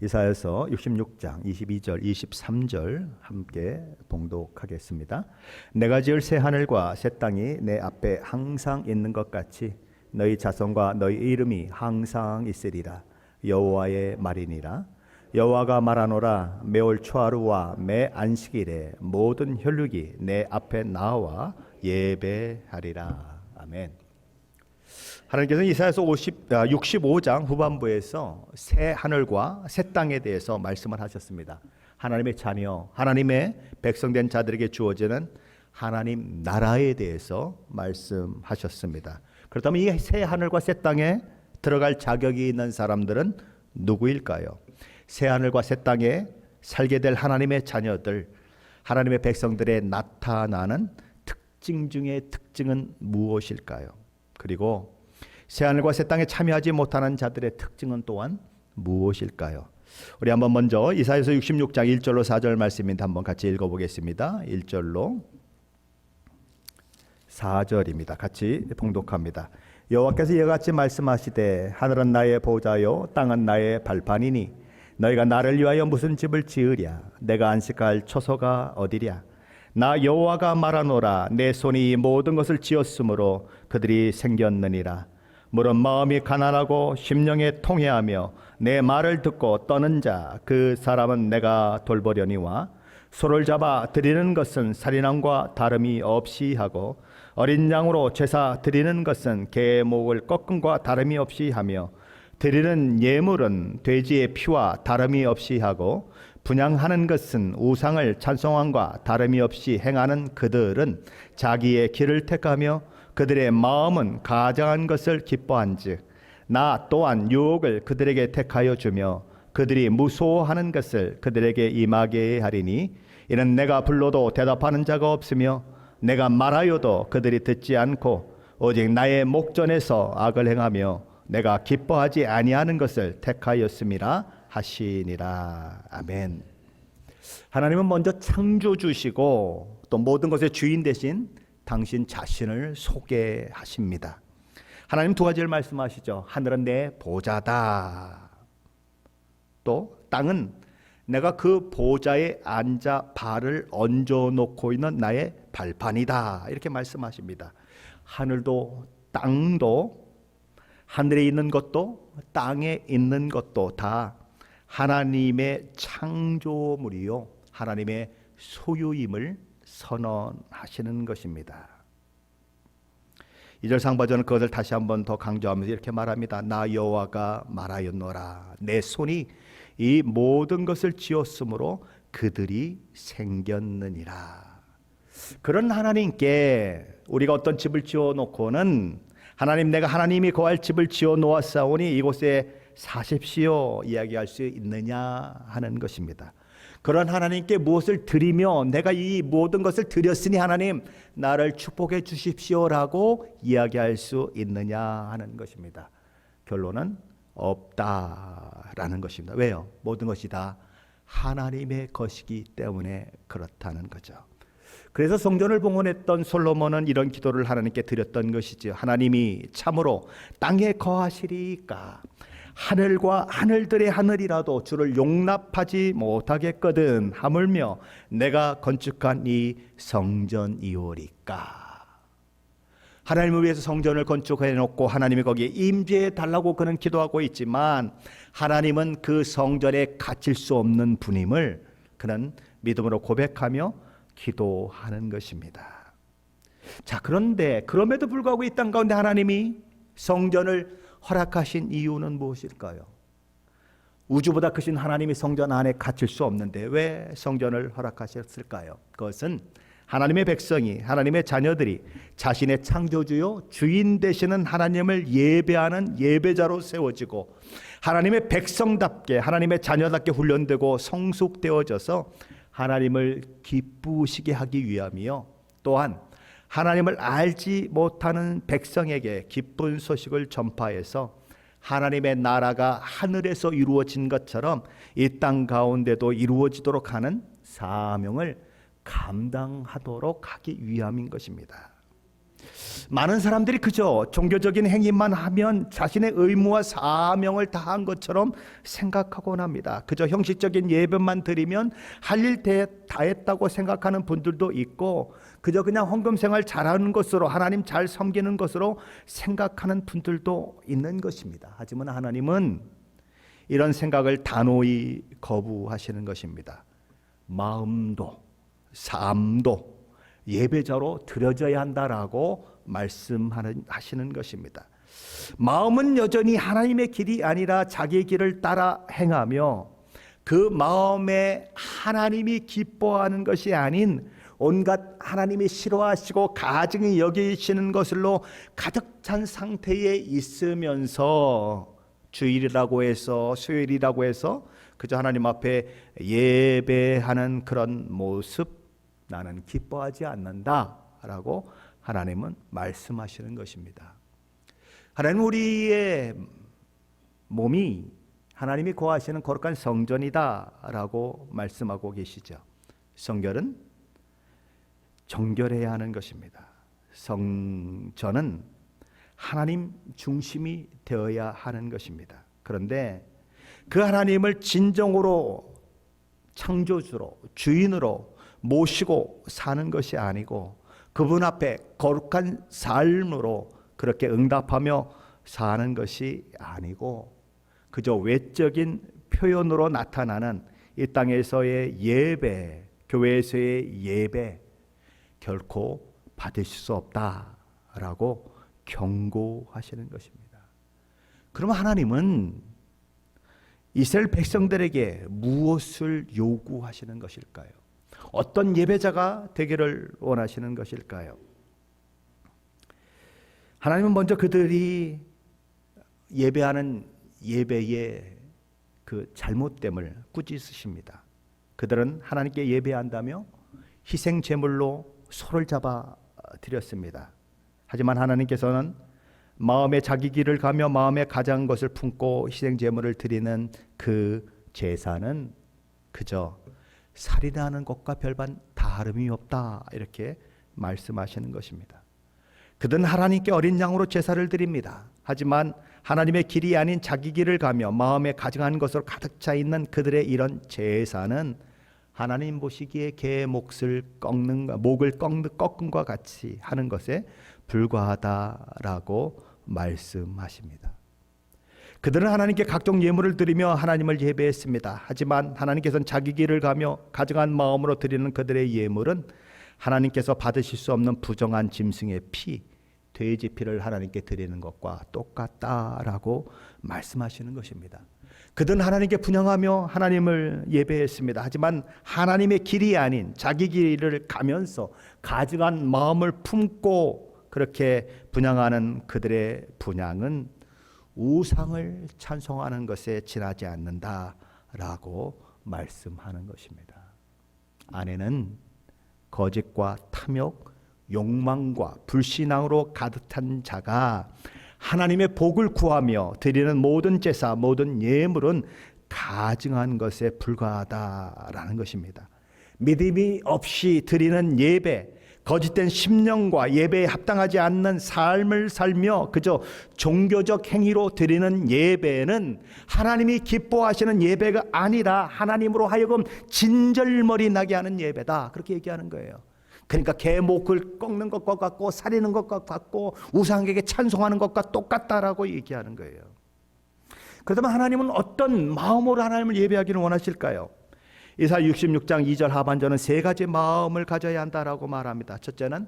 이사야서 66장 22절 23절 함께 봉독하겠습니다. 내가 지을 새 하늘과 새 땅이 내 앞에 항상 있는 것 같이 너희 자손과 너희 이름이 항상 있으리라. 여호와의 말이니라. 여호와가 말하노라. 매올 초하루와 매 안식일에 모든 혈육이 내 앞에 나와 예배하리라. 아멘. 하나님께서는 이사야서 65장 후반부에서 새 하늘과 새 땅에 대해서 말씀을 하셨습니다. 하나님의 자녀, 하나님의 백성된 자들에게 주어지는 하나님 나라에 대해서 말씀하셨습니다. 그렇다면 이 새 하늘과 새 땅에 들어갈 자격이 있는 사람들은 누구일까요? 새 하늘과 새 땅에 살게 될 하나님의 자녀들, 하나님의 백성들의 나타나는 특징 중의 특징은 무엇일까요? 그리고 새하늘과 새 땅에 참여하지 못하는 자들의 특징은 또한 무엇일까요? 우리 한번 먼저 이사야서 66장 1절로 4절 말씀인데 한번 같이 읽어보겠습니다. 1절로 4절입니다. 같이 봉독합니다. 여호와께서 이와 같이 말씀하시되 하늘은 나의 보좌요 땅은 나의 발판이니 너희가 나를 위하여 무슨 집을 지으랴? 내가 안식할 처소가 어디랴? 나 여호와가 말하노라. 내 손이 이 모든 것을 지었으므로 그들이 생겼느니라. 물은 마음이 가난하고 심령에 통회하며 내 말을 듣고 떠는 자 그 사람은 내가 돌보려니와 소를 잡아 드리는 것은 살인함과 다름이 없이 하고 어린 양으로 제사 드리는 것은 개의 목을 꺾음과 다름이 없이 하며 드리는 예물은 돼지의 피와 다름이 없이 하고 분향하는 것은 우상을 찬송함과 다름이 없이 행하는 그들은 자기의 길을 택하며 그들의 마음은 가장한 것을 기뻐한즉 나 또한 유혹을 그들에게 택하여 주며 그들이 무소하는 것을 그들에게 임하게 하리니 이는 내가 불러도 대답하는 자가 없으며 내가 말하여도 그들이 듣지 않고 오직 나의 목전에서 악을 행하며 내가 기뻐하지 아니하는 것을 택하였음이라 하시니라. 아멘. 하나님은 먼저 창조주시고 또 모든 것의 주인 되신 당신 자신을 소개하십니다. 하나님 두 가지를 말씀하시죠. 하늘은 내 보좌다. 또 땅은 내가 그 보좌에 앉아 발을 얹어 놓고 있는 나의 발판이다. 이렇게 말씀하십니다. 하늘도 땅도 하늘에 있는 것도 땅에 있는 것도 다 하나님의 창조물이요 하나님의 소유임을 선언하시는 것입니다. 2절 상반절은 그것을 다시 한번 더 강조하면서 이렇게 말합니다. 나 여호와가 말하였노라. 내 손이 이 모든 것을 지었으므로 그들이 생겼느니라. 그런 하나님께 우리가 어떤 집을 지어놓고는 하나님 내가 하나님이 거할 집을 지어놓았사오니 이곳에 사십시오 이야기할 수 있느냐 하는 것입니다. 그런 하나님께 무엇을 드리며 내가 이 모든 것을 드렸으니 하나님 나를 축복해 주십시오라고 이야기할 수 있느냐 하는 것입니다. 결론은 없다라는 것입니다. 왜요? 모든 것이 다 하나님의 것이기 때문에 그렇다는 거죠. 그래서 성전을 봉헌했던 솔로몬은 이런 기도를 하나님께 드렸던 것이죠. 하나님이 참으로 땅에 거하시리까 하늘과 하늘들의 하늘이라도 주를 용납하지 못하겠거든 하물며 내가 건축한 이 성전이오리까. 하나님을 위해서 성전을 건축해 놓고 하나님이 거기에 임재해 달라고 그는 기도하고 있지만 하나님은 그 성전에 갇힐 수 없는 분임을 그는 믿음으로 고백하며 기도하는 것입니다. 자, 그런데 그럼에도 불구하고 이 땅 가운데 하나님이 성전을 허락하신 이유는 무엇일까요? 우주보다 크신 하나님이 성전 안에 갇힐 수 없는데 왜 성전을 허락하셨을까요? 그것은 하나님의 백성이 하나님의 자녀들이 자신의 창조주요 주인 되시는 하나님을 예배하는 예배자로 세워지고 하나님의 백성답게 하나님의 자녀답게 훈련되고 성숙되어져서 하나님을 기쁘시게 하기 위함이요 또한 하나님을 알지 못하는 백성에게 기쁜 소식을 전파해서 하나님의 나라가 하늘에서 이루어진 것처럼 이 땅 가운데도 이루어지도록 하는 사명을 감당하도록 하기 위함인 것입니다. 많은 사람들이 그저 종교적인 행위만 하면 자신의 의무와 사명을 다한 것처럼 생각하곤 합니다. 그저 형식적인 예배만 드리면 할 일 다 했다고 생각하는 분들도 있고, 그저 그냥 헌금 생활 잘하는 것으로, 하나님 잘 섬기는 것으로 생각하는 분들도 있는 것입니다. 하지만 하나님은 이런 생각을 단호히 거부하시는 것입니다. 마음도 삶도 예배자로 드려져야 한다라고 말씀하시는 것입니다. 마음은 여전히 하나님의 길이 아니라 자기의 길을 따라 행하며, 그 마음에 하나님이 기뻐하는 것이 아닌 온갖 하나님이 싫어하시고 가증히 여기시는 것으로 가득 찬 상태에 있으면서 주일이라고 해서, 수요일이라고 해서 그저 하나님 앞에 예배하는 그런 모습, 나는 기뻐하지 않는다라고 하나님은 말씀하시는 것입니다. 하나님은 우리의 몸이 하나님이 거하시는 거룩한 성전이다라고 말씀하고 계시죠. 성결은 정결해야 하는 것입니다. 성전은 하나님 중심이 되어야 하는 것입니다. 그런데 그 하나님을 진정으로 창조주로, 주인으로 모시고 사는 것이 아니고, 그분 앞에 거룩한 삶으로 그렇게 응답하며 사는 것이 아니고, 그저 외적인 표현으로 나타나는 이 땅에서의 예배, 교회에서의 예배 결코 받으실 수 없다라고 경고하시는 것입니다. 그럼 하나님은 이스라엘 백성들에게 무엇을 요구하시는 것일까요? 어떤 예배자가 되기를 원하시는 것일까요? 하나님은 먼저 그들이 예배하는 예배의 그 잘못됨을 꾸짖으십니다. 그들은 하나님께 예배한다며 희생 제물로 소를 잡아 드렸습니다. 하지만 하나님께서는 마음에 자기 길을 가며 마음에 가장 것을 품고 희생 제물을 드리는 그 제사는 그저 살인하는 것과 별반 다름이 없다, 이렇게 말씀하시는 것입니다. 그들은 하나님께 어린 양으로 제사를 드립니다. 하지만 하나님의 길이 아닌 자기 길을 가며 마음에 가증한 것으로 가득 차 있는 그들의 이런 제사는 하나님 보시기에 개의 목을 꺾음과 같이 하는 것에 불과하다라고 말씀하십니다. 그들은 하나님께 각종 예물을 드리며 하나님을 예배했습니다. 하지만 하나님께서는 자기 길을 가며 가증한 마음으로 드리는 그들의 예물은 하나님께서 받으실 수 없는 부정한 짐승의 피, 돼지 피를 하나님께 드리는 것과 똑같다라고 말씀하시는 것입니다. 그들은 하나님께 분향하며 하나님을 예배했습니다. 하지만 하나님의 길이 아닌 자기 길을 가면서 가증한 마음을 품고 그렇게 분향하는 그들의 분향은 우상을 찬송하는 것에 지나지 않는다라고 말씀하는 것입니다. 안에는 거짓과 탐욕, 욕망과 불신앙으로 가득 찬 자가 하나님의 복을 구하며 드리는 모든 제사, 모든 예물은 가증한 것에 불과하다라는 것입니다. 믿음이 없이 드리는 예배, 거짓된 심령과 예배에 합당하지 않는 삶을 살며 그저 종교적 행위로 드리는 예배는 하나님이 기뻐하시는 예배가 아니라 하나님으로 하여금 진절머리 나게 하는 예배다, 그렇게 얘기하는 거예요. 그러니까 개 목을 꺾는 것과 같고 살리는 것과 같고 우상에게 찬송하는 것과 똑같다라고 얘기하는 거예요. 그렇다면 하나님은 어떤 마음으로 하나님을 예배하기를 원하실까요? 이사야 66장 2절 하반절은 세 가지 마음을 가져야 한다라고 말합니다. 첫째는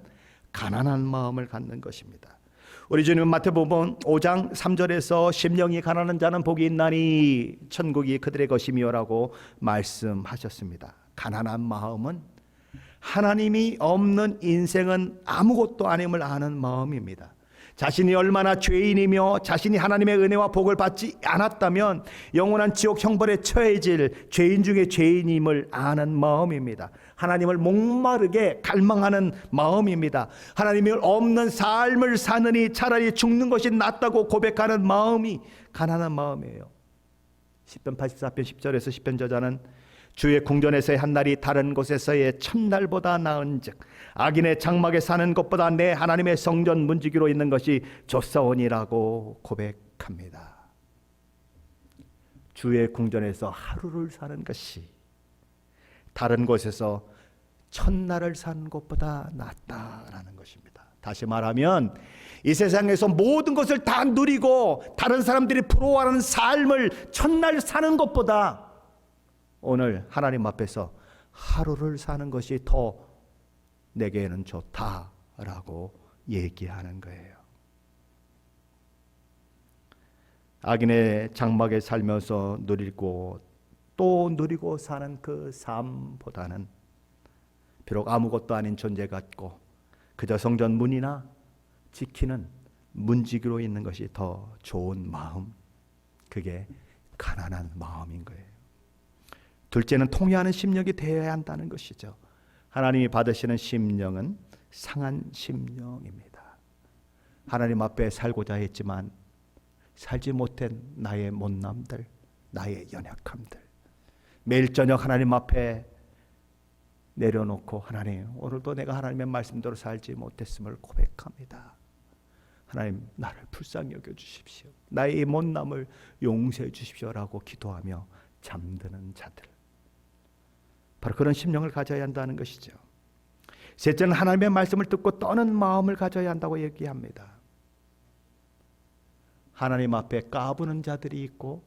가난한 마음을 갖는 것입니다. 우리 주님은 마태복음 5장 3절에서 심령이 가난한 자는 복이 있나니 천국이 그들의 것이며라고 말씀하셨습니다. 가난한 마음은 하나님이 없는 인생은 아무것도 아님을 아는 마음입니다. 자신이 얼마나 죄인이며 자신이 하나님의 은혜와 복을 받지 않았다면 영원한 지옥 형벌에 처해질 죄인 중에 죄인임을 아는 마음입니다. 하나님을 목마르게 갈망하는 마음입니다. 하나님이 없는 삶을 사느니 차라리 죽는 것이 낫다고 고백하는 마음이 가난한 마음이에요. 시편 84편 10절에서 시편 저자는 주의 궁전에서의 한 날이 다른 곳에서의 첫날보다 나은즉 악인의 장막에 사는 것보다 내 하나님의 성전 문지기로 있는 것이 좋사오니라고 고백합니다. 주의 궁전에서 하루를 사는 것이 다른 곳에서 첫날을 사는 것보다 낫다라는 것입니다. 다시 말하면 이 세상에서 모든 것을 다 누리고 다른 사람들이 부러워하는 삶을 첫날 사는 것보다 오늘 하나님 앞에서 하루를 사는 것이 더 내게는 좋다라고 얘기하는 거예요. 악인의 장막에 살면서 누리고 또 누리고 사는 그 삶보다는 비록 아무것도 아닌 존재 같고 그저 성전 문이나 지키는 문지기로 있는 것이 더 좋은 마음, 그게 가난한 마음인 거예요. 둘째는 통회하는 심령이 되어야 한다는 것이죠. 하나님이 받으시는 심령은 상한 심령입니다. 하나님 앞에 살고자 했지만 살지 못한 나의 못남들, 나의 연약함들, 매일 저녁 하나님 앞에 내려놓고 하나님, 오늘도 내가 하나님의 말씀대로 살지 못했음을 고백합니다. 하나님, 나를 불쌍히 여겨주십시오. 나의 이 못남을 용서해 주십시오라고 기도하며 잠드는 자들, 바로 그런 심령을 가져야 한다는 것이죠. 셋째는 하나님의 말씀을 듣고 떠는 마음을 가져야 한다고 얘기합니다. 하나님 앞에 까부는 자들이 있고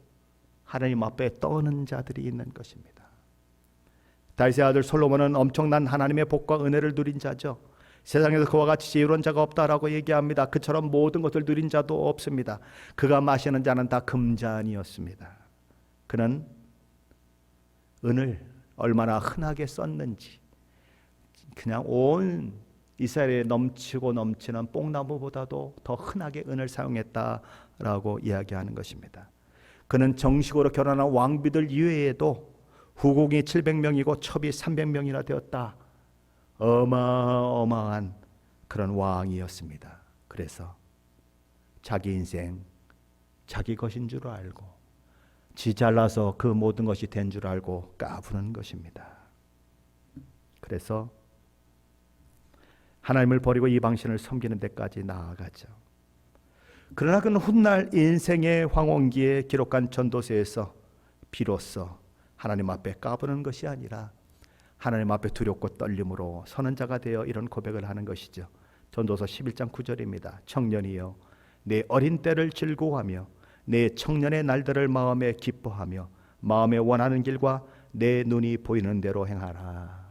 하나님 앞에 떠는 자들이 있는 것입니다. 다윗의 아들 솔로몬은 엄청난 하나님의 복과 은혜를 누린 자죠. 세상에서 그와 같이 지혜로운 자가 없다라고 얘기합니다. 그처럼 모든 것을 누린 자도 없습니다. 그가 마시는 잔은 다 금잔이었습니다. 그는 은을 얼마나 흔하게 썼는지, 그냥 온 이스라엘에 넘치고 넘치는 뽕나무보다도 더 흔하게 은을 사용했다라고 이야기하는 것입니다. 그는 정식으로 결혼한 왕비들 이외에도 후궁이 700명이고 첩이 300명이나 되었다. 어마어마한 그런 왕이었습니다. 그래서 자기 인생 자기 것인 줄 알고 지 잘나서 그 모든 것이 된 줄 알고 까부는 것입니다. 그래서 하나님을 버리고 이방신을 섬기는 데까지 나아가죠. 그러나 그는 훗날 인생의 황혼기에 기록한 전도서에서 비로소 하나님 앞에 까부는 것이 아니라 하나님 앞에 두렵고 떨림으로 서는 자가 되어 이런 고백을 하는 것이죠. 전도서 11장 9절입니다. 청년이여, 내 어린 때를 즐거워하며 내 청년의 날들을 마음에 기뻐하며 마음에 원하는 길과 내 눈이 보이는 대로 행하라.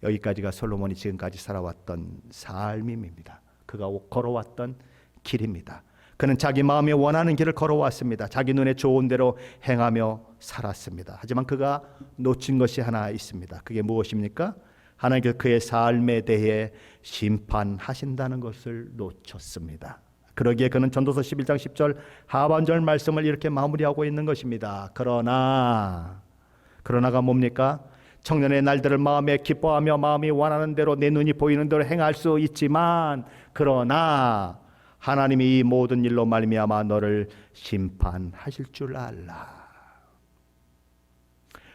여기까지가 솔로몬이 지금까지 살아왔던 삶입니다. 그가 걸어왔던 길입니다. 그는 자기 마음에 원하는 길을 걸어왔습니다. 자기 눈에 좋은 대로 행하며 살았습니다. 하지만 그가 놓친 것이 하나 있습니다. 그게 무엇입니까? 하나님께서 그의 삶에 대해 심판하신다는 것을 놓쳤습니다. 그러기에 그는 전도서 11장 10절 하반절 말씀을 이렇게 마무리하고 있는 것입니다. 그러나가 뭡니까? 청년의 날들을 마음에 기뻐하며 마음이 원하는 대로 내 눈이 보이는 대로 행할 수 있지만 그러나 하나님이 이 모든 일로 말미암아 너를 심판하실 줄 알라.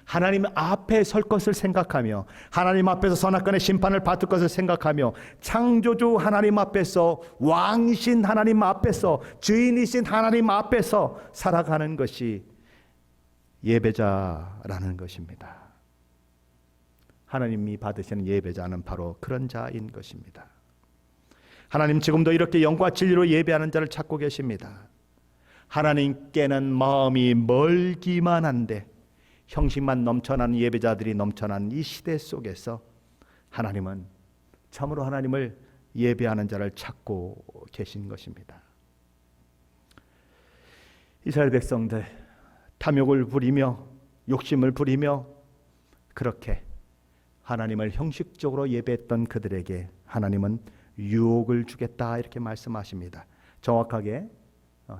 하나님 앞에 설 것을 생각하며 하나님 앞에서 선악간의 심판을 받을 것을 생각하며 창조주 하나님 앞에서, 왕이신 하나님 앞에서, 주인이신 하나님 앞에서 살아가는 것이 예배자라는 것입니다. 하나님이 받으시는 예배자는 바로 그런 자인 것입니다. 하나님 지금도 이렇게 영과 진리로 예배하는 자를 찾고 계십니다. 하나님께는 마음이 멀기만 한데 형식만 넘쳐나는 예배자들이 넘쳐난 이 시대 속에서 하나님은 참으로 하나님을 예배하는 자를 찾고 계신 것입니다. 이스라엘 백성들 탐욕을 부리며 욕심을 부리며 그렇게 하나님을 형식적으로 예배했던 그들에게 하나님은 유혹을 주겠다 이렇게 말씀하십니다. 정확하게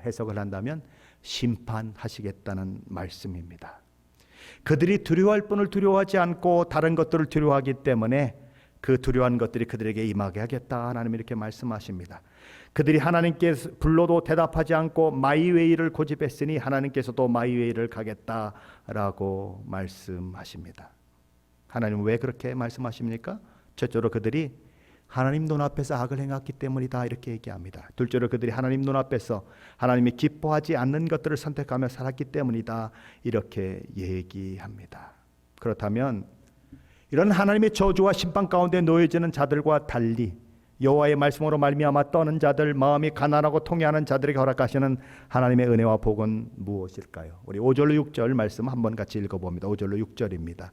해석을 한다면 심판하시겠다는 말씀입니다. 그들이 두려워할 뿐을 두려워하지 않고 다른 것들을 두려워하기 때문에 그 두려워한 것들이 그들에게 임하게 하겠다. 하나님이 이렇게 말씀하십니다. 그들이 하나님께 불러도 대답하지 않고 마이웨이를 고집했으니 하나님께서도 마이웨이를 가겠다라고 말씀하십니다. 하나님은 왜 그렇게 말씀하십니까? 첫째로 그들이 하나님 눈앞에서 악을 행했기 때문이다 이렇게 얘기합니다. 둘째로 그들이 하나님 눈앞에서 하나님이 기뻐하지 않는 것들을 선택하며 살았기 때문이다 이렇게 얘기합니다. 그렇다면 이런 하나님의 저주와 심판 가운데 놓여지는 자들과 달리 여호와의 말씀으로 말미암아 떠는 자들, 마음이 가난하고 통회하는 자들에게 허락하시는 하나님의 은혜와 복은 무엇일까요? 우리 5절로 6절 말씀 한번 같이 읽어봅니다. 5절로 6절입니다.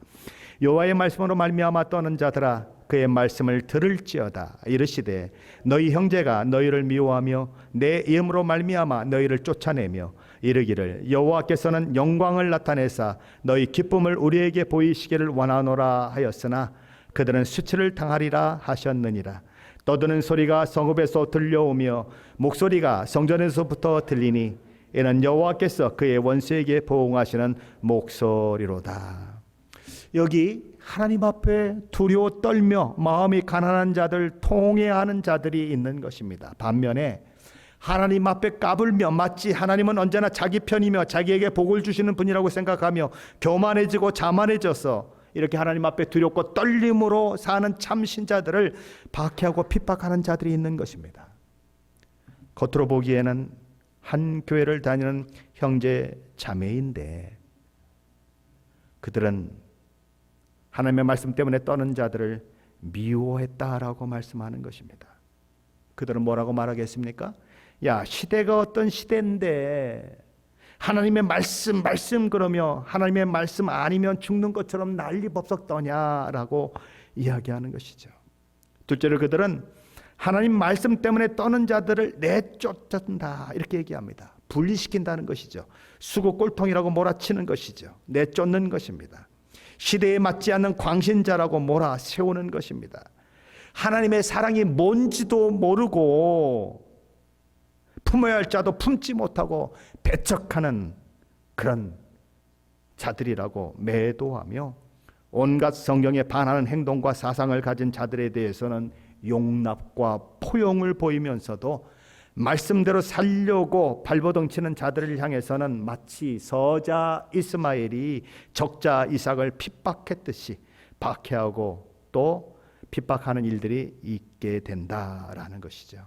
여호와의 말씀으로 말미암아 떠는 자들아 그의 말씀을 들을지어다. 이르시되 너희 형제가 너희를 미워하며 내 이름으로 말미암아 너희를 쫓아내며 이르기를 여호와께서는 영광을 나타내사 너희 기쁨을 우리에게 보이시기를 원하노라 하였으나 그들은 수치를 당하리라 하셨느니라. 떠드는 소리가 성읍에서 들려오며 목소리가 성전에서부터 들리니 이는 여호와께서 그의 원수에게 보응하시는 목소리로다. 여기 하나님 앞에 두려워 떨며 마음이 가난한 자들, 통회하는 자들이 있는 것입니다. 반면에 하나님 앞에 까불며 마치 하나님은 언제나 자기 편이며 자기에게 복을 주시는 분이라고 생각하며 교만해지고 자만해져서 이렇게 하나님 앞에 두렵고 떨림으로 사는 참 신자들을 박해하고 핍박하는 자들이 있는 것입니다. 겉으로 보기에는 한 교회를 다니는 형제 자매인데 그들은 하나님의 말씀 때문에 떠는 자들을 미워했다라고 말씀하는 것입니다. 그들은 뭐라고 말하겠습니까? 야, 시대가 어떤 시대인데 하나님의 말씀 그러며 하나님의 말씀 아니면 죽는 것처럼 난리법석 떠냐라고 이야기하는 것이죠. 둘째로 그들은 하나님 말씀 때문에 떠는 자들을 내쫓는다 이렇게 얘기합니다. 분리시킨다는 것이죠. 수고 꼴통이라고 몰아치는 것이죠. 내쫓는 것입니다. 시대에 맞지 않는 광신자라고 몰아세우는 것입니다. 하나님의 사랑이 뭔지도 모르고 품어야 할 자도 품지 못하고 배척하는 그런 자들이라고 매도하며 온갖 성경에 반하는 행동과 사상을 가진 자들에 대해서는 용납과 포용을 보이면서도 말씀대로 살려고 발버둥치는 자들을 향해서는 마치 서자 이스마엘이 적자 이삭을 핍박했듯이 박해하고 또 핍박하는 일들이 있게 된다라는 것이죠.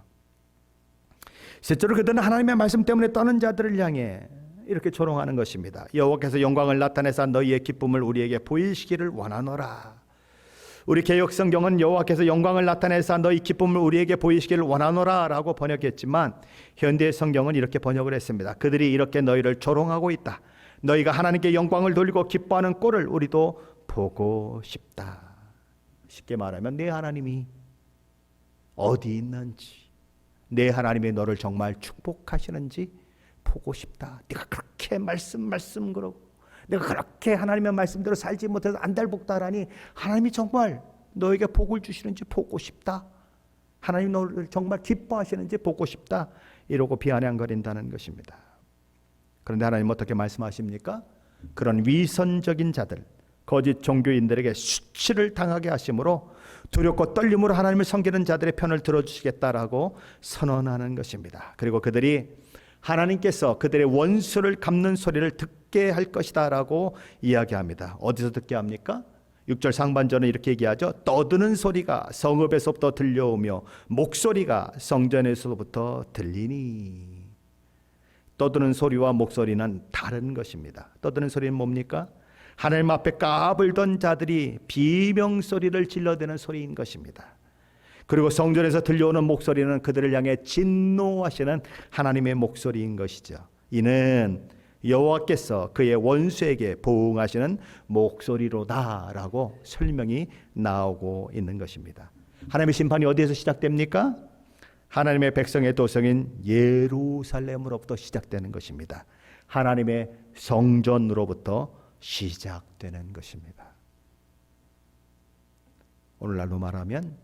셋째로 그들은 하나님의 말씀 때문에 떠는 자들을 향해 이렇게 조롱하는 것입니다. 여호와께서 영광을 나타내사 너희의 기쁨을 우리에게 보이시기를 원하노라. 우리 개역 성경은 여호와께서 영광을 나타내사 너희 기쁨을 우리에게 보이시기를 원하노라 라고 번역했지만 현대 성경은 이렇게 번역을 했습니다. 그들이 이렇게 너희를 조롱하고 있다. 너희가 하나님께 영광을 돌리고 기뻐하는 꼴을 우리도 보고 싶다. 쉽게 말하면 내 하나님이 어디 있는지, 내 하나님이 너를 정말 축복하시는지 보고 싶다. 네가 그렇게 말씀 그러고 내가 그렇게 하나님의 말씀대로 살지 못해서 안달복달하니 하나님이 정말 너에게 복을 주시는지 보고 싶다. 하나님 너를 정말 기뻐하시는지 보고 싶다. 이러고 비아냥거린다는 것입니다. 그런데 하나님 어떻게 말씀하십니까? 그런 위선적인 자들, 거짓 종교인들에게 수치를 당하게 하심으로 두렵고 떨림으로 하나님을 섬기는 자들의 편을 들어주시겠다라고 선언하는 것입니다. 그리고 그들이 하나님께서 그들의 원수를 갚는 소리를 듣게 할 것이다 라고 이야기합니다. 어디서 듣게 합니까? 6절 상반절은 이렇게 얘기하죠. 떠드는 소리가 성읍에서부터 들려오며 목소리가 성전에서부터 들리니. 떠드는 소리와 목소리는 다른 것입니다. 떠드는 소리는 뭡니까? 하나님 앞에 까불던 자들이 비명소리를 질러대는 소리인 것입니다. 그리고 성전에서 들려오는 목소리는 그들을 향해 진노하시는 하나님의 목소리인 것이죠. 이는 여호와께서 그의 원수에게 보응하시는 목소리로다라고 설명이 나오고 있는 것입니다. 하나님의 심판이 어디에서 시작됩니까? 하나님의 백성의 도성인 예루살렘으로부터 시작되는 것입니다. 하나님의 성전으로부터 시작되는 것입니다. 오늘날로 말하면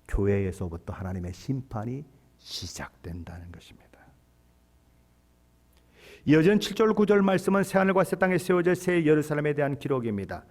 교회에서부터 하나님의 심판이 시작된다는 것입니다. 이어지는 7절 9절 말씀은 새하늘과 새 땅에 세워질 새 예루살렘에 대한 기록입니다.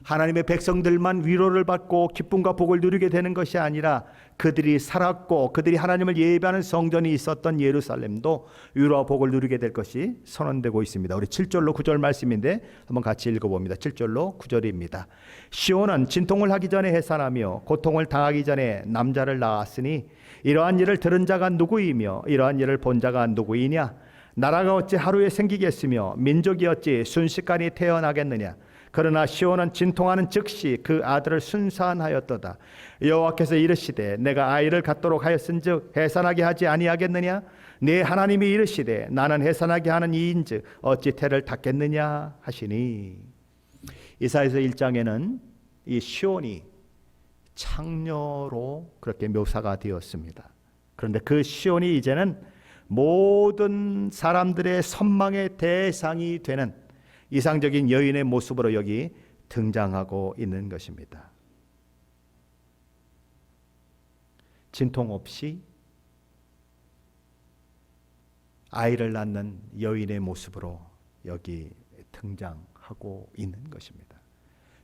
하나님의 백성들만 위로를 받고 기쁨과 복을 누리게 되는 것이 아니라 그들이 살았고 그들이 하나님을 예배하는 성전이 있었던 예루살렘도 위로와 복을 누리게 될 것이 선언되고 있습니다. 우리 7절로 9절 말씀인데 한번 같이 읽어봅니다. 7절로 9절입니다. 시온은 진통을 하기 전에 해산하며 고통을 당하기 전에 남자를 낳았으니 이러한 일을 들은 자가 누구이며 이러한 일을 본 자가 누구이냐? 나라가 어찌 하루에 생기겠으며 민족이 어찌 순식간에 태어나겠느냐? 그러나 시온은 진통하는 즉시 그 아들을 순산하였도다. 여호와께서 이르시되 내가 아이를 갖도록 하였은즉 해산하게 하지 아니하겠느냐? 네 하나님이 이르시되 나는 해산하게 하는 이인즉 어찌 태를 닫겠느냐 하시니. 이사야서 1장에는 이 시온이 창녀로 그렇게 묘사가 되었습니다. 그런데 그 시온이 이제는 모든 사람들의 선망의 대상이 되는 이상적인 여인의 모습으로 여기 등장하고 있는 것입니다. 진통 없이 아이를 낳는 여인의 모습으로 여기 등장하고 있는 것입니다.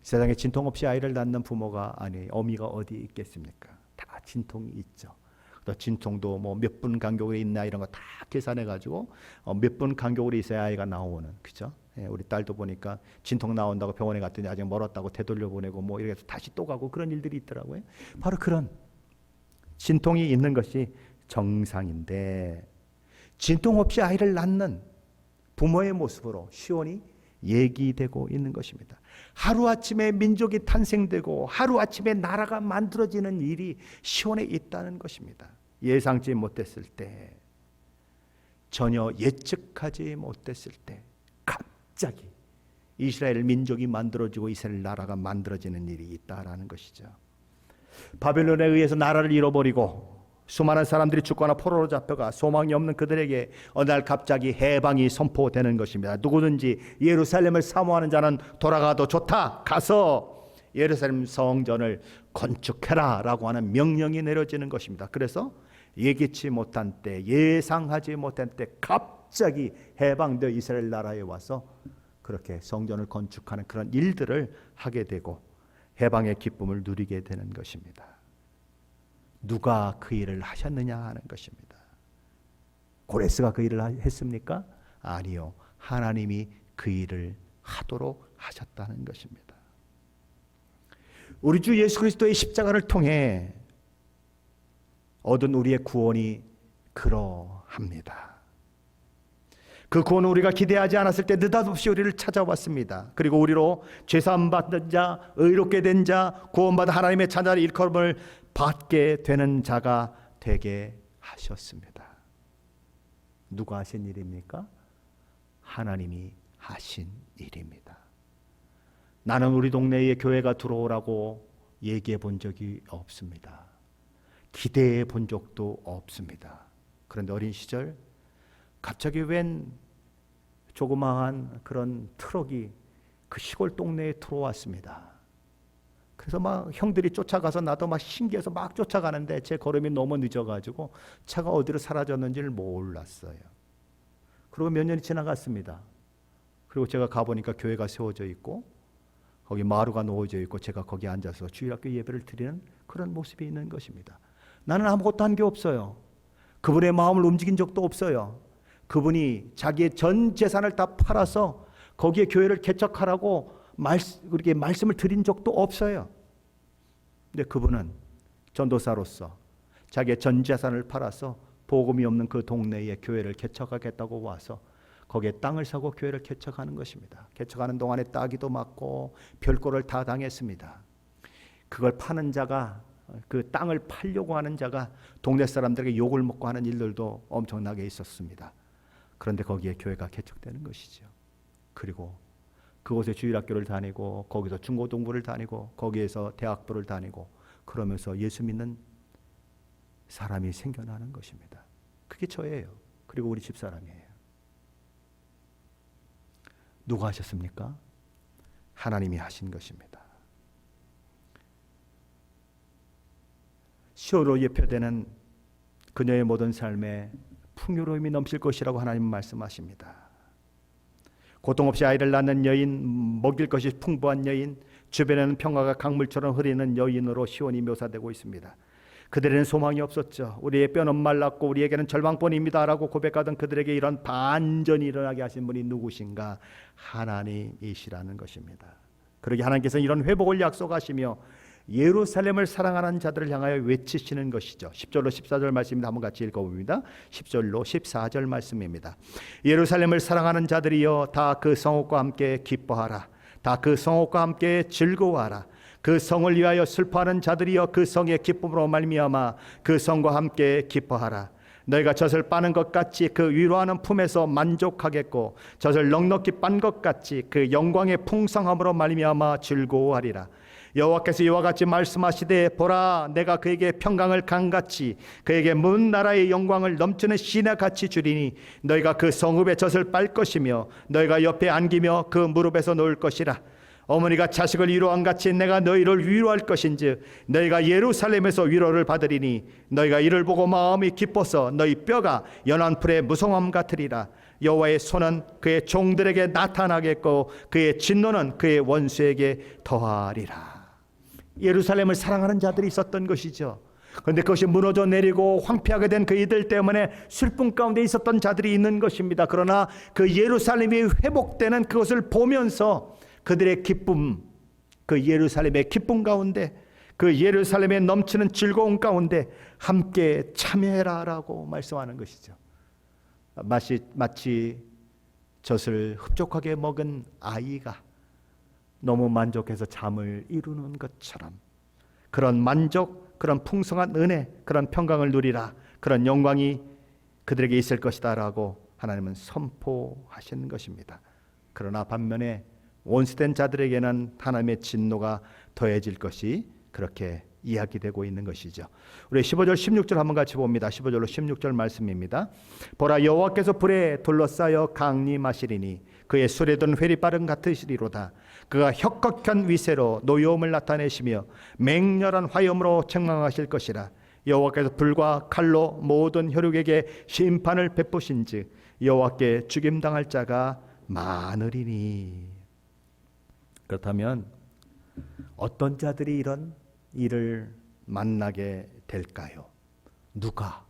세상에 진통 없이 아이를 낳는 부모가 아니 어미가 어디 있겠습니까? 다 진통이 있죠. 또 진통도 뭐 몇 분 간격으로 있나 이런 거 다 계산해 가지고 몇 분 간격으로 있어야 아이가 나오는, 그죠? 예, 우리 딸도 보니까 진통 나온다고 병원에 갔더니 아직 멀었다고 되돌려 보내고 뭐 이렇게 다시 또 가고 그런 일들이 있더라고요. 바로 그런 진통이 있는 것이 정상인데 진통 없이 아이를 낳는 부모의 모습으로 시온이 얘기되고 있는 것입니다. 하루아침에 민족이 탄생되고 하루아침에 나라가 만들어지는 일이 시온에 있다는 것입니다. 예상치 못했을 때, 전혀 예측하지 못했을 때 갑자기 이스라엘 민족이 만들어지고 이스라엘 나라가 만들어지는 일이 있다라는 것이죠. 바벨론에 의해서 나라를 잃어버리고 수많은 사람들이 죽거나 포로로 잡혀가 소망이 없는 그들에게 어느 날 갑자기 해방이 선포되는 것입니다. 누구든지 예루살렘을 사모하는 자는 돌아가도 좋다. 가서 예루살렘 성전을 건축해라 라고 하는 명령이 내려지는 것입니다. 그래서 예기치 못한 때, 예상하지 못한 때 갑자기 해방되어 이스라엘 나라에 와서 그렇게 성전을 건축하는 그런 일들을 하게 되고 해방의 기쁨을 누리게 되는 것입니다. 누가 그 일을 하셨느냐 하는 것입니다. 고레스가 그 일을 했습니까? 아니요. 하나님이 그 일을 하도록 하셨다는 것입니다. 우리 주 예수 그리스도의 십자가를 통해 얻은 우리의 구원이 그러합니다. 그 구원은 우리가 기대하지 않았을 때 느닷없이 우리를 찾아왔습니다. 그리고 우리로 죄사함 받는 자, 의롭게 된 자, 구원받아 하나님의 자녀의 일컬음을 받게 되는 자가 되게 하셨습니다. 누가 하신 일입니까? 하나님이 하신 일입니다. 나는 우리 동네에 교회가 들어오라고 얘기해 본 적이 없습니다. 기대해 본 적도 없습니다. 그런데 어린 시절 갑자기 웬 조그마한 그런 트럭이 그 시골 동네에 들어왔습니다. 그래서 막 형들이 쫓아가서 나도 막 신기해서 막 쫓아가는데 제 걸음이 너무 늦어가지고 차가 어디로 사라졌는지를 몰랐어요. 그리고 몇 년이 지나갔습니다. 그리고 제가 가보니까 교회가 세워져 있고 거기 마루가 놓여져 있고 제가 거기 앉아서 주일학교 예배를 드리는 그런 모습이 있는 것입니다. 나는 아무것도 한 게 없어요. 그분의 마음을 움직인 적도 없어요. 그분이 자기의 전 재산을 다 팔아서 거기에 교회를 개척하라고 그렇게 말씀을 드린 적도 없어요. 근데 그분은 전도사로서 자기의 전 재산을 팔아서 복음이 없는 그 동네에 교회를 개척하겠다고 와서 거기에 땅을 사고 교회를 개척하는 것입니다. 개척하는 동안에 따기도 맞고 별꼴을 다 당했습니다. 그걸 파는 자가, 그 땅을 팔려고 하는 자가 동네 사람들에게 욕을 먹고 하는 일들도 엄청나게 있었습니다. 그런데 거기에 교회가 개척되는 것이죠. 그리고 그곳에 주일학교를 다니고 거기서 중고등부를 다니고 거기에서 대학부를 다니고 그러면서 예수 믿는 사람이 생겨나는 것입니다. 그게 저예요. 그리고 우리 집사람이에요. 누가 하셨습니까? 하나님이 하신 것입니다. 시온으로 예표되는 그녀의 모든 삶에 풍요로움이 넘칠 것이라고 하나님 말씀하십니다. 고통 없이 아이를 낳는 여인, 먹일 것이 풍부한 여인, 주변에는 평화가 강물처럼 흐르는 여인으로 시온이 묘사되고 있습니다. 그들에는 소망이 없었죠. 우리의 뼈는 말랐고 우리에게는 절망뿐입니다 라고 고백하던 그들에게 이런 반전이 일어나게 하신 분이 누구신가? 하나님이시라는 것입니다. 그러게 하나님께서는 이런 회복을 약속하시며 예루살렘을 사랑하는 자들을 향하여 외치시는 것이죠. 10절로 14절 말씀입니다. 한번 같이 읽어봅니다. 10절로 14절 말씀입니다. 예루살렘을 사랑하는 자들이여 다 그 성읍과 함께 기뻐하라. 다 그 성읍과 함께 즐거워하라. 그 성을 위하여 슬퍼하는 자들이여 그 성의 기쁨으로 말미암아 그 성과 함께 기뻐하라. 너희가 젖을 빠는 것 같이 그 위로하는 품에서 만족하겠고 젖을 넉넉히 빤 것 같이 그 영광의 풍성함으로 말미암아 즐거워하리라. 여호와께서 이와 같이 말씀하시되 보라 내가 그에게 평강을 강같이 그에게 먼 나라의 영광을 넘치는 시내 같이 주리니 너희가 그 성읍의 젖을 빨 것이며 너희가 옆에 안기며 그 무릎에서 놓을 것이라. 어머니가 자식을 위로한 같이 내가 너희를 위로할 것인즉 너희가 예루살렘에서 위로를 받으리니 너희가 이를 보고 마음이 기뻐서 너희 뼈가 연한 풀의 무성함 같으리라. 여호와의 손은 그의 종들에게 나타나겠고 그의 진노는 그의 원수에게 더하리라. 예루살렘을 사랑하는 자들이 있었던 것이죠. 그런데 그것이 무너져 내리고 황폐하게 된 그 이들 때문에 슬픔 가운데 있었던 자들이 있는 것입니다. 그러나 그 예루살렘이 회복되는 그것을 보면서 그들의 기쁨, 그 예루살렘의 기쁨 가운데, 그 예루살렘의 넘치는 즐거움 가운데 함께 참여해라라고 말씀하는 것이죠. 마치 젖을 흡족하게 먹은 아이가 너무 만족해서 잠을 이루는 것처럼 그런 만족, 그런 풍성한 은혜, 그런 평강을 누리라, 그런 영광이 그들에게 있을 것이다 라고 하나님은 선포하시는 것입니다. 그러나 반면에 원수된 자들에게는 하나님의 진노가 더해질 것이 그렇게 이야기되고 있는 것이죠. 우리 15절 16절 한번 같이 봅니다. 15절로 16절 말씀입니다. 보라 여호와께서 불에 둘러싸여 강림하시리니 그의 수레든 회리바람 같으시리로다. 그가 혁혁한 위세로 노여움을 나타내시며 맹렬한 화염으로 책망하실 것이라. 여호와께서 불과 칼로 모든 혈육에게 심판을 베푸신즉 여호와께 죽임당할 자가 많으리니. 그렇다면 어떤 자들이 이런 일을 만나게 될까요? 누가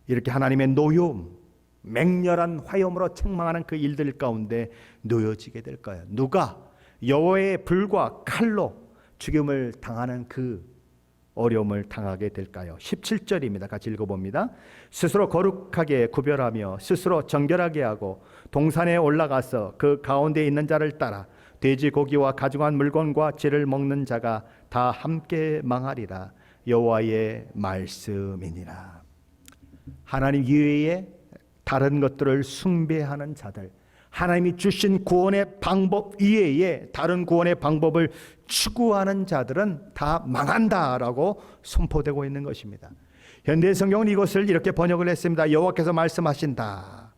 이렇게 하나님의 노여움, 맹렬한 화염으로 책망하는 그 일들 가운데 놓여지게 될까요? 누가 여호와의 불과 칼로 죽임을 당하는 그 어려움을 당하게 될까요? 17절입니다. 같이 읽어봅니다. 스스로 거룩하게 구별하며 스스로 정결하게 하고 동산에 올라가서 그 가운데 있는 자를 따라 돼지고기와 가증한 물건과 쥐를 먹는 자가 다 함께 망하리라. 여호와의 말씀이니라. 하나님 이외에 다른 것들을 숭배하는 자들, 하나님이 주신 구원의 방법 이외에 다른 구원의 방법을 추구하는 자들은 다 망한다라고 선포되고 있는 것입니다. 현대 성경은 이것을 이렇게 번역을 했습니다. 여호와께서 말씀하신다.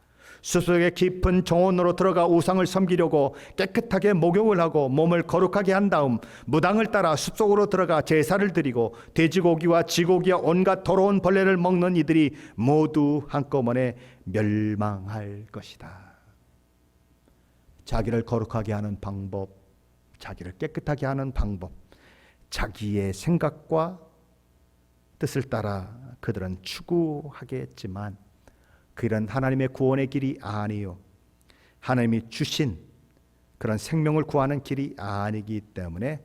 숲속의 깊은 정원으로 들어가 우상을 섬기려고 깨끗하게 목욕을 하고 몸을 거룩하게 한 다음 무당을 따라 숲속으로 들어가 제사를 드리고 돼지고기와 쥐고기와 온갖 더러운 벌레를 먹는 이들이 모두 한꺼번에 멸망할 것이다. 자기를 거룩하게 하는 방법, 자기를 깨끗하게 하는 방법, 자기의 생각과 뜻을 따라 그들은 추구하겠지만 그런 하나님의 구원의 길이 아니요, 하나님이 주신 그런 생명을 구하는 길이 아니기 때문에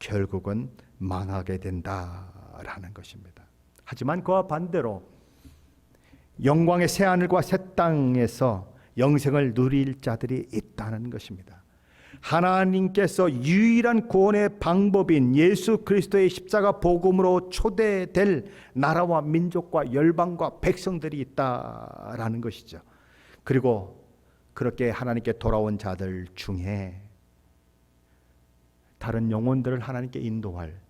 결국은 망하게 된다라는 것입니다. 하지만 그와 반대로 영광의 새 하늘과 새 땅에서 영생을 누릴 자들이 있다는 것입니다. 하나님께서 유일한 구원의 방법인 예수 그리스도의 십자가 복음으로 초대될 나라와 민족과 열방과 백성들이 있다라는 것이죠. 그리고 그렇게 하나님께 돌아온 자들 중에 다른 영혼들을 하나님께 인도할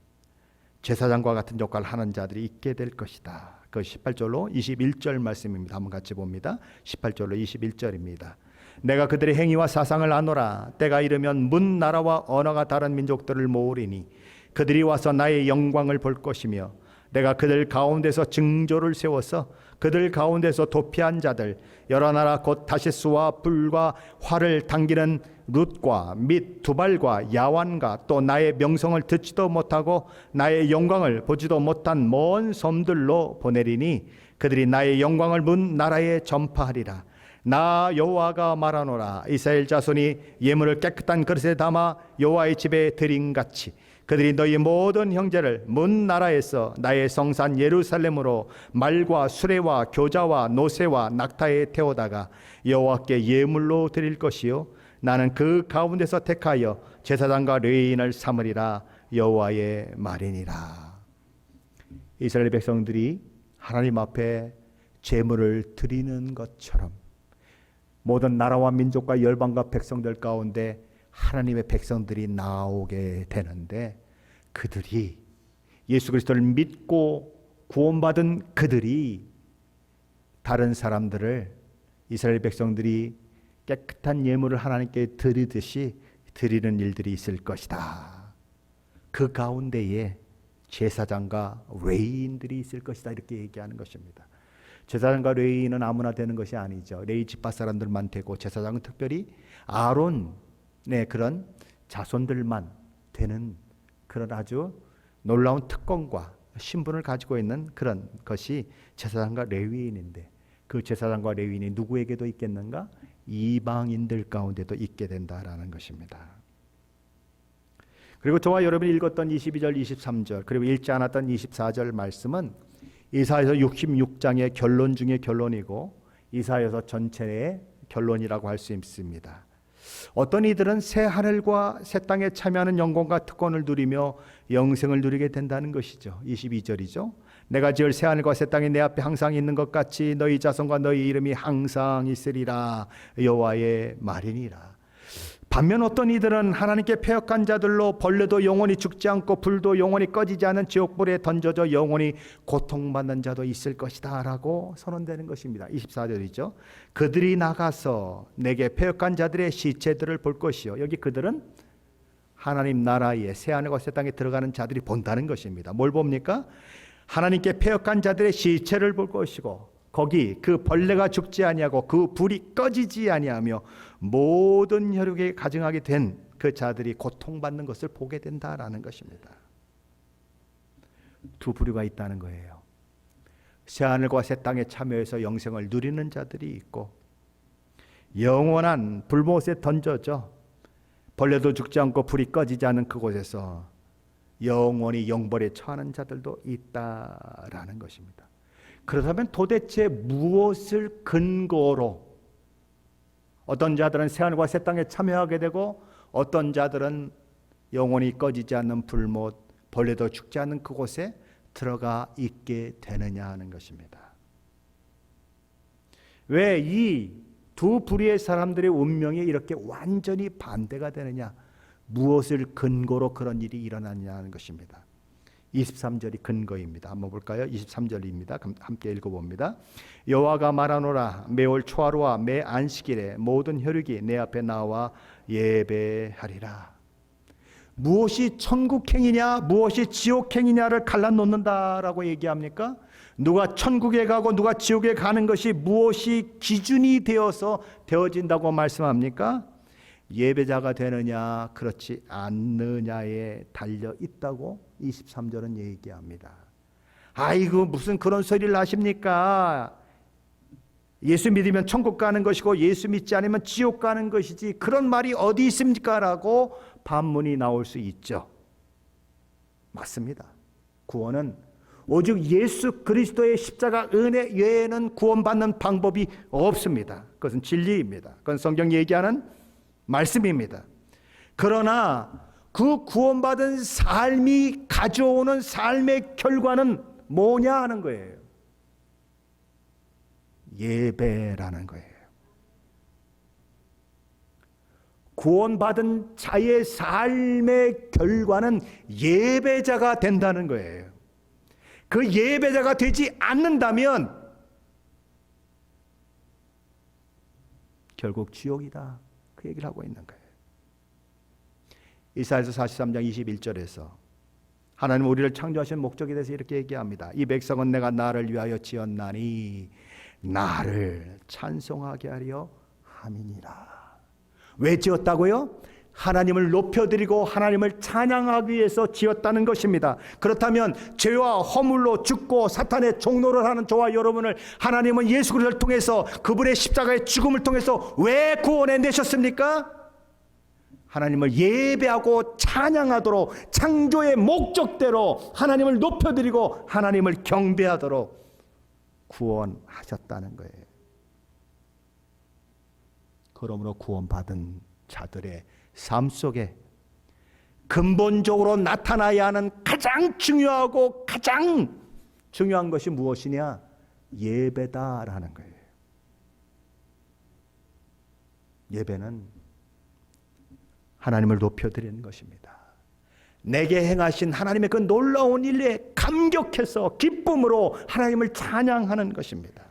제사장과 같은 역할을 하는 자들이 있게 될 것이다. 그 18절로 21절 말씀입니다. 한번 같이 봅니다. 18절로 21절입니다. 내가 그들의 행위와 사상을 아노라. 때가 이르면 문 나라와 언어가 다른 민족들을 모으리니 그들이 와서 나의 영광을 볼 것이며 내가 그들 가운데서 징조를 세워서 그들 가운데서 도피한 자들 여러 나라 곧 다시스와 불과 활을 당기는 룻과 및 두발과 야완과 또 나의 명성을 듣지도 못하고 나의 영광을 보지도 못한 먼 섬들로 보내리니 그들이 나의 영광을 문 나라에 전파하리라. 나 여호와가 말하노라. 이스라엘 자손이 예물을 깨끗한 그릇에 담아 여호와의 집에 드림같이 그들이 너희 모든 형제를 문 나라에서 나의 성산 예루살렘으로 말과 수레와 교자와 노새와 낙타에 태우다가 여호와께 예물로 드릴 것이요 나는 그 가운데서 택하여 제사장과 레위인을 삼으리라. 여호와의 말이니라. 이스라엘 백성들이 하나님 앞에 제물을 드리는 것처럼 모든 나라와 민족과 열방과 백성들 가운데 하나님의 백성들이 나오게 되는데 그들이 예수 그리스도를 믿고 구원받은 그들이 다른 사람들을 이스라엘 백성들이 깨끗한 예물을 하나님께 드리듯이 드리는 일들이 있을 것이다. 그 가운데에 제사장과 레위인들이 있을 것이다. 이렇게 얘기하는 것입니다. 제사장과 레위인은 아무나 되는 것이 아니죠. 레위 지파 사람들만 되고 제사장은 특별히 아론의 그런 자손들만 되는 그런 아주 놀라운 특권과 신분을 가지고 있는 그런 것이 제사장과 레위인인데 그 제사장과 레위인이 누구에게도 있겠는가? 이방인들 가운데도 있게 된다라는 것입니다. 그리고 저와 여러분이 읽었던 22절, 23절 그리고 읽지 않았던 24절 말씀은 이사야서 66장의 결론 중의 결론이고 이사야서 전체의 결론이라고 할 수 있습니다. 어떤 이들은 새 하늘과 새 땅에 참여하는 영광과 특권을 누리며 영생을 누리게 된다는 것이죠. 22절이죠. 내가 지을 새 하늘과 새 땅이 내 앞에 항상 있는 것 같이 너희 자손과 너희 이름이 항상 있으리라. 여호와의 말이니라. 반면 어떤 이들은 하나님께 패역한 자들로 벌레도 영원히 죽지 않고 불도 영원히 꺼지지 않은 지옥불에 던져져 영원히 고통받는 자도 있을 것이다 라고 선언되는 것입니다. 24절이죠. 그들이 나가서 내게 패역한 자들의 시체들을 볼 것이요. 여기 그들은 하나님 나라에 새하늘과 새 땅에 들어가는 자들이 본다는 것입니다. 뭘 봅니까? 하나님께 패역한 자들의 시체를 볼 것이고 거기 그 벌레가 죽지 아니하고 그 불이 꺼지지 아니하며 모든 혈육에 가증하게 된 그 자들이 고통받는 것을 보게 된다라는 것입니다. 두 부류가 있다는 거예요. 새하늘과 새 땅에 참여해서 영생을 누리는 자들이 있고 영원한 불못에 던져져 벌레도 죽지 않고 불이 꺼지지 않은 그곳에서 영원히 영벌에 처하는 자들도 있다라는 것입니다. 그렇다면 도대체 무엇을 근거로 어떤 자들은 새하늘과 새 땅에 참여하게 되고 어떤 자들은 영원히 꺼지지 않는 불못, 벌레도 죽지 않는 그곳에 들어가 있게 되느냐 하는 것입니다. 왜 이 두 부류의 사람들의 운명이 이렇게 완전히 반대가 되느냐? 무엇을 근거로 그런 일이 일어났냐는 것입니다. 23절이 근거입니다. 한번 볼까요? 23절입니다. 함께 읽어봅니다. 여호와가 말하노라. 매월 초하루와 매 안식일에 모든 혈육이 내 앞에 나와 예배하리라. 무엇이 천국행이냐 무엇이 지옥행이냐를 갈라놓는다라고 얘기합니까? 누가 천국에 가고 누가 지옥에 가는 것이 무엇이 기준이 되어진다고 말씀합니까? 예배자가 되느냐 그렇지 않느냐에 달려 있다고 23절은 얘기합니다. 아이고 무슨 그런 소리를 하십니까? 예수 믿으면 천국 가는 것이고 예수 믿지 않으면 지옥 가는 것이지 그런 말이 어디 있습니까? 라고 반문이 나올 수 있죠. 맞습니다. 구원은 오직 예수 그리스도의 십자가 은혜 외에는 구원받는 방법이 없습니다. 그것은 진리입니다. 그건 성경이 얘기하는 말씀입니다. 그러나 그 구원받은 삶이 가져오는 삶의 결과는 뭐냐 하는 거예요. 예배라는 거예요. 구원받은 자의 삶의 결과는 예배자가 된다는 거예요. 그 예배자가 되지 않는다면 결국 지옥이다. 그 얘기를 하고 있는 거예요. 이사야서 43장 21절에서 하나님 우리를 창조하신 목적에 대해서 이렇게 얘기합니다. 이 백성은 내가 나를 위하여 지었나니 나를 찬송하게 하려 함이니라. 왜 지었다고요? 하나님을 높여드리고 하나님을 찬양하기 위해서 지었다는 것입니다. 그렇다면 죄와 허물로 죽고 사탄의 종노를 하는 저와 여러분을 하나님은 예수 그리스도를 통해서 그분의 십자가의 죽음을 통해서 왜 구원해 내셨습니까? 하나님을 예배하고 찬양하도록, 창조의 목적대로 하나님을 높여드리고 하나님을 경배하도록 구원하셨다는 거예요. 그러므로 구원받은 자들의 삶 속에 근본적으로 나타나야 하는 가장 중요하고 가장 중요한 것이 무엇이냐? 예배다라는 거예요. 예배는 하나님을 높여드리는 것입니다. 내게 행하신 하나님의 그 놀라운 일에 감격해서 기쁨으로 하나님을 찬양하는 것입니다.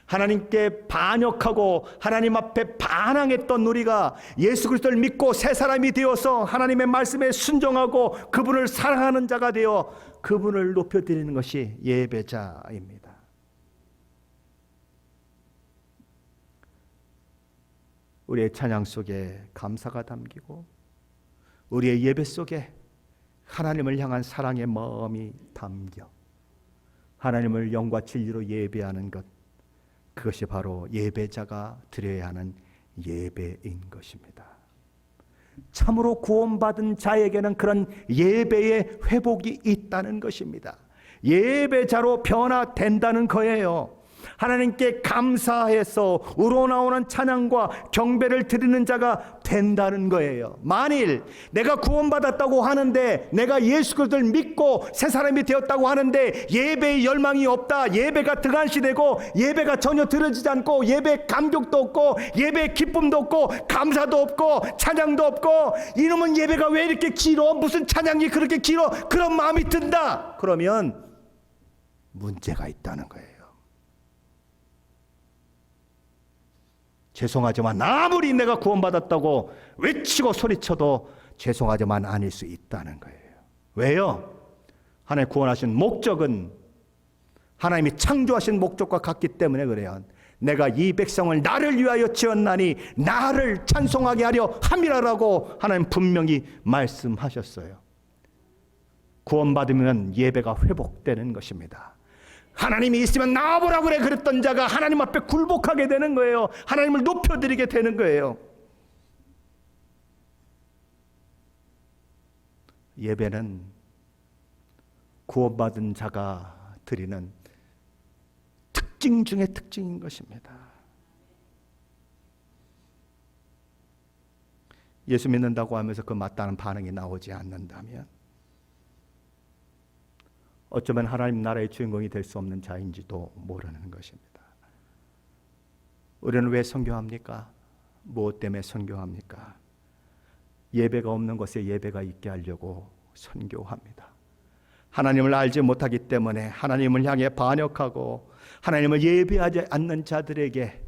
하나님께 반역하고 하나님 앞에 반항했던 우리가 예수 그리스도를 믿고 새 사람이 되어서 하나님의 말씀에 순종하고 그분을 사랑하는 자가 되어 그분을 높여드리는 것이 예배자입니다. 우리의 찬양 속에 감사가 담기고 우리의 예배 속에 하나님을 향한 사랑의 마음이 담겨 하나님을 영과 진리로 예배하는 것, 그것이 바로 예배자가 드려야 하는 예배인 것입니다. 참으로 구원받은 자에게는 그런 예배의 회복이 있다는 것입니다. 예배자로 변화된다는 거예요. 하나님께 감사해서 우러나오는 찬양과 경배를 드리는 자가 된다는 거예요. 만일 내가 구원받았다고 하는데, 내가 예수 그리스도를 믿고 새 사람이 되었다고 하는데 예배의 열망이 없다, 예배가 등한시되고 예배가 전혀 들어지지 않고 예배의 감격도 없고 예배의 기쁨도 없고 감사도 없고 찬양도 없고, 이놈은 예배가 왜 이렇게 길어? 무슨 찬양이 그렇게 길어? 그런 마음이 든다. 그러면 문제가 있다는 거예요. 죄송하지만 아무리 내가 구원받았다고 외치고 소리쳐도 죄송하지만 아닐 수 있다는 거예요. 왜요? 하나님 구원하신 목적은 하나님이 창조하신 목적과 같기 때문에 그래요. 내가 이 백성을 나를 위하여 지었나니 나를 찬송하게 하려 함이라라고 하나님 분명히 말씀하셨어요. 구원받으면 예배가 회복되는 것입니다. 하나님이 있으면 나와보라 그래 그랬던 자가 하나님 앞에 굴복하게 되는 거예요. 하나님을 높여드리게 되는 거예요. 예배는 구원받은 자가 드리는 특징 중의 특징인 것입니다. 예수 믿는다고 하면서 그 맞다는 반응이 나오지 않는다면 어쩌면 하나님 나라의 주인공이 될 수 없는 자인지도 모르는 것입니다. 우리는 왜 선교합니까? 무엇 때문에 선교합니까? 예배가 없는 곳에 예배가 있게 하려고 선교합니다. 하나님을 알지 못하기 때문에 하나님을 향해 반역하고 하나님을 예배하지 않는 자들에게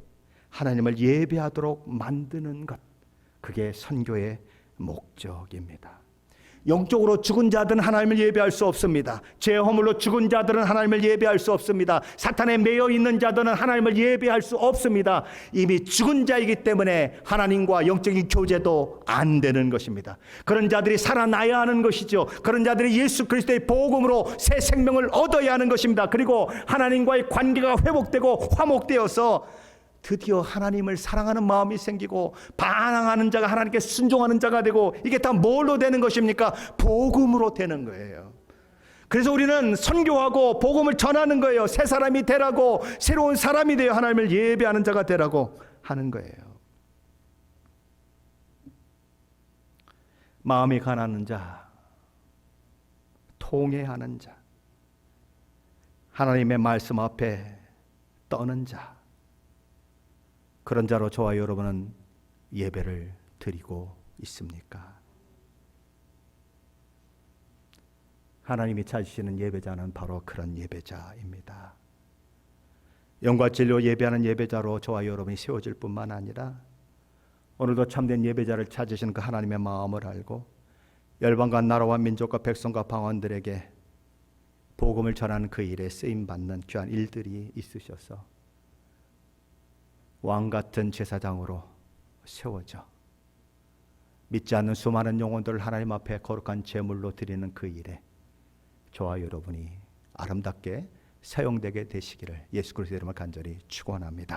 하나님을 예배하도록 만드는 것, 그게 선교의 목적입니다. 영적으로 죽은 자들은 하나님을 예배할 수 없습니다. 죄 허물로 죽은 자들은 하나님을 예배할 수 없습니다. 사탄에 매여 있는 자들은 하나님을 예배할 수 없습니다. 이미 죽은 자이기 때문에 하나님과 영적인 교제도 안 되는 것입니다. 그런 자들이 살아나야 하는 것이죠. 그런 자들이 예수 그리스도의 복음으로 새 생명을 얻어야 하는 것입니다. 그리고 하나님과의 관계가 회복되고 화목되어서 드디어 하나님을 사랑하는 마음이 생기고 반항하는 자가 하나님께 순종하는 자가 되고, 이게 다 뭘로 되는 것입니까? 복음으로 되는 거예요. 그래서 우리는 선교하고 복음을 전하는 거예요. 새 사람이 되라고, 새로운 사람이 되어 하나님을 예배하는 자가 되라고 하는 거예요. 마음이 가난한 자, 통회하는 자, 하나님의 말씀 앞에 떠는 자, 그런 자로 저와 여러분은 예배를 드리고 있습니까? 하나님이 찾으시는 예배자는 바로 그런 예배자입니다. 영과 진리로 예배하는 예배자로 저와 여러분이 세워질 뿐만 아니라 오늘도 참된 예배자를 찾으시는 그 하나님의 마음을 알고 열방과 나라와 민족과 백성과 방언들에게 복음을 전하는 그 일에 쓰임받는 귀한 일들이 있으셔서 왕같은 제사장으로 세워져 믿지 않는 수많은 영혼들을 하나님 앞에 거룩한 제물로 드리는 그 일에 저와 여러분이 아름답게 사용되게 되시기를 예수 그리스도의 이름으로 간절히 축원합니다.